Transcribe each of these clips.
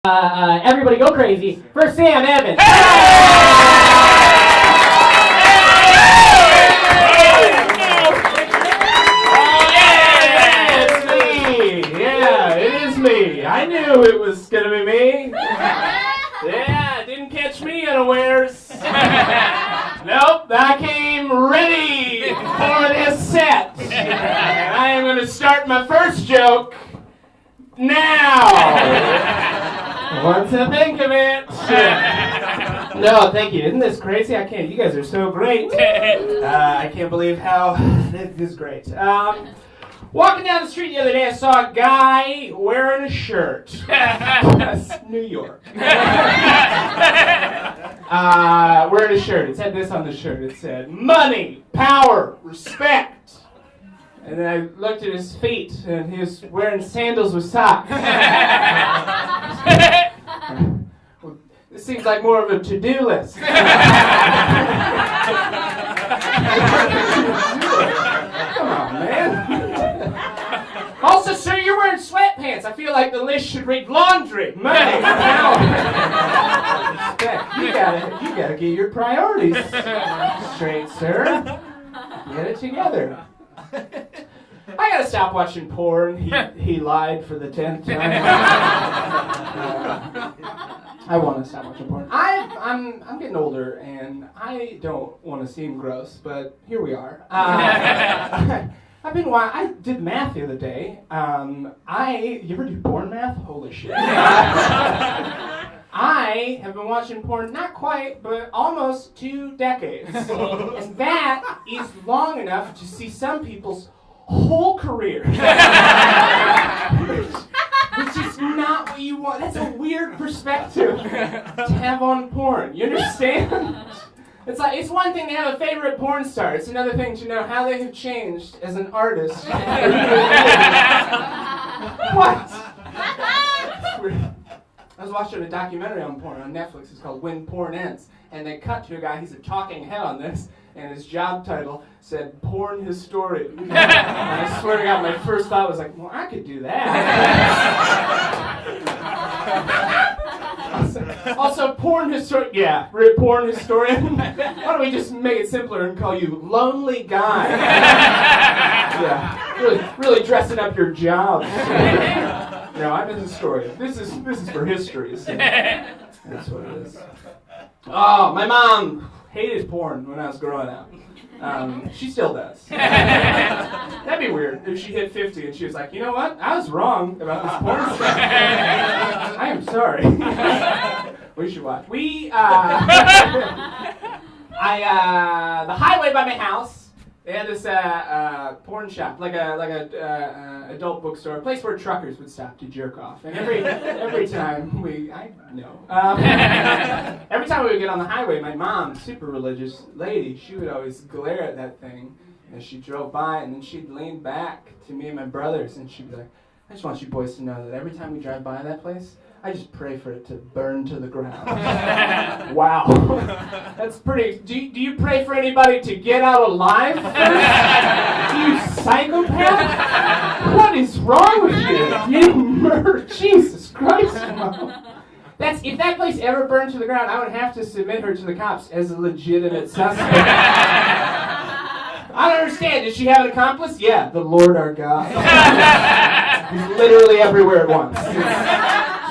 Everybody go crazy for Sam Evans. Me. I knew it was gonna be me. Yeah, didn't catch me unawares. Nope, I came ready for this set. And I am gonna start my first joke now. What to think of it? No, thank you. Isn't this crazy? I can't. You guys are so great. I can't believe how this is great. Walking down the street the other day, I saw a guy wearing a shirt. That's New York. Wearing a shirt. It said this on the shirt. It said, money, power, respect. And then I looked at his feet, and he was wearing sandals with socks. Well, this seems like more of a to-do list. Come on, man. Also, sir, you're wearing sweatpants. I feel like the list should read laundry, money, power. You gotta get your priorities straight, sir. Get it together. I gotta stop watching porn. He lied for the 10th time. I want to stop watching porn. I'm getting older, and I don't want to seem gross, but here we are. I did math the other day. You ever do porn math? Holy shit. I have been watching porn, not quite, but almost 2 decades. And that is long enough to see some people's whole career. Which is not what you want. That's a weird perspective to have on porn. You understand? It's one thing to have a favorite porn star. It's another thing to know how they have changed as an artist. What? I was watching a documentary on porn on Netflix. It's called When Porn Ends. And they cut to a guy, he's a talking head on this, and his job title said porn historian. And I swear to God, my first thought was like, well, I could do that. Also, porn historian. Yeah, porn historian. Why don't we just make it simpler and call you lonely guy? Yeah, really dressing up your job. No, I'm a historian. This is for history. So that's what it is. Oh, my mom hated porn when I was growing up. She still does. That'd be weird if she hit 50 and she was like, you know what? I was wrong about this porn stuff. I am sorry. We should watch. The highway by my house, they had this porn shop, like a adult bookstore, a place where truckers would stop to jerk off. And every time every time we would get on the highway, my mom, super religious lady, she would always glare at that thing as she drove by, and then she'd lean back to me and my brothers, and she'd be like, I just want you boys to know that every time we drive by that place, I just pray for it to burn to the ground. Wow. That's pretty... Do you pray for anybody to get out alive first? You psychopath? What is wrong with you? You murder... Jesus Christ. If that place ever burned to the ground, I would have to submit her to the cops as a legitimate suspect. I don't understand. Did she have an accomplice? Yeah, the Lord our God. He's literally everywhere at once.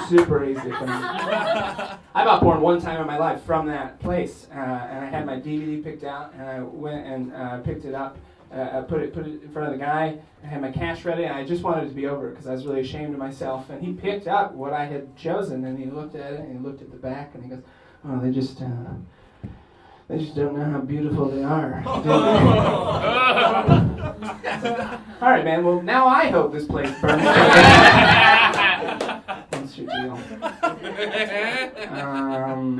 Super easy for me. I bought porn one time in my life from that place, and I had my DVD picked out, and I went and picked it up, put it in front of the guy. I had my cash ready, and I just wanted it to be over because I was really ashamed of myself. And he picked up what I had chosen, and he looked at it, and he looked at the back, and he goes, "Oh, they just don't know how beautiful they are." All right, man. Well, now I hope this place burns. That's your deal. All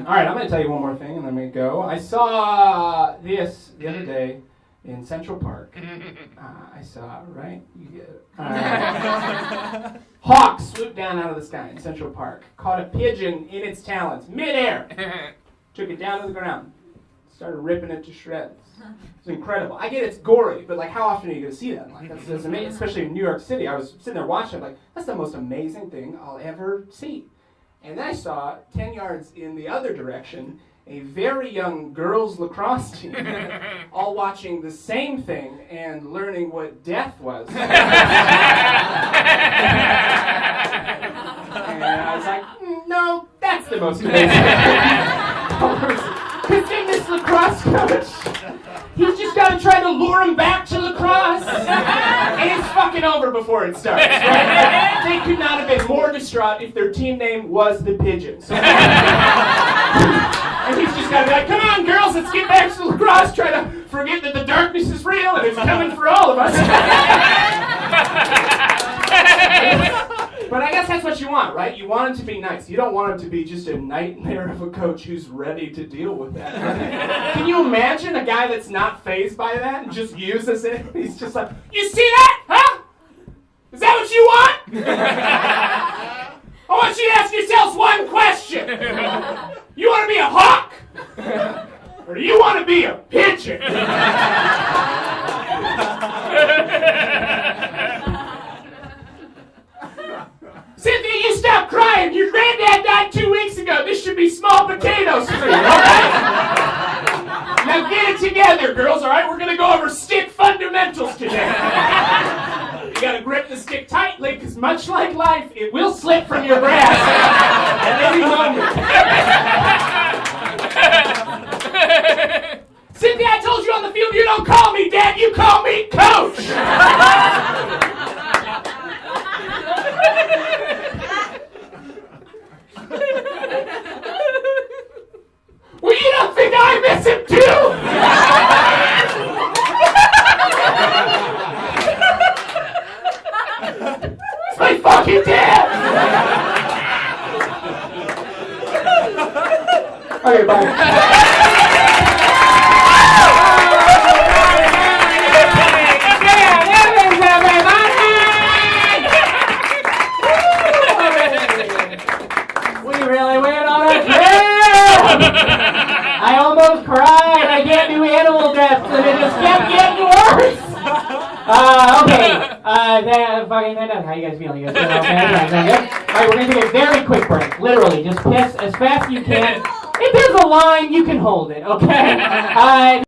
right, I'm going to tell you one more thing, and then we go. I saw this the other day in Central Park. I saw it, right? You get it. Hawk swooped down out of the sky in Central Park, caught a pigeon in its talons, midair, took it down to the ground, started ripping it to shreds. It's incredible. I get it's gory, but like, how often are you going to see that? Like, that's amazing, especially in New York City. I was sitting there watching, like, that's the most amazing thing I'll ever see. And then I saw, 10 yards in the other direction, a very young girls' lacrosse team all watching the same thing and learning what death was. And I was like, no, that's the most amazing. Because then this lacrosse coach, he's just got to try to lure him back to lacrosse. And it's fucking over before it starts, right? They could not have been more distraught if their team name was the Pigeons. And he's just got to be like, come on, girls, let's get back to lacrosse. Try to forget that the darkness is real and it's coming for all of us. But I guess that's what you want, right? You want him to be nice. You don't want him to be just a nightmare of a coach who's ready to deal with that. Right? Can you imagine a guy that's not fazed by that and just uses it? He's just like, you see that? Huh? Is that what you want? I want you to ask yourselves one question. You want to be a hawk? Or do you want to be a pigeon? Cynthia, you stop crying. Your granddad died 2 weeks ago. This should be small potatoes for you, all right? Now get it together, girls, all right? We're going to go over stick fundamentals today. You got to grip the stick tightly, because much like life, it will slip from your grasp at any moment. Cynthia, I told you on the field, you don't call me Dad, you call me Coach. Well, you don't think I miss him too? It's my fucking dad! Okay, bye. I almost cried. I can't do animal deaths, and it just kept getting worse. Okay. How you guys feeling? You guys feeling okay? All right, we're gonna take a very quick break. Literally, just piss as fast as you can. If there's a line, you can hold it. Okay.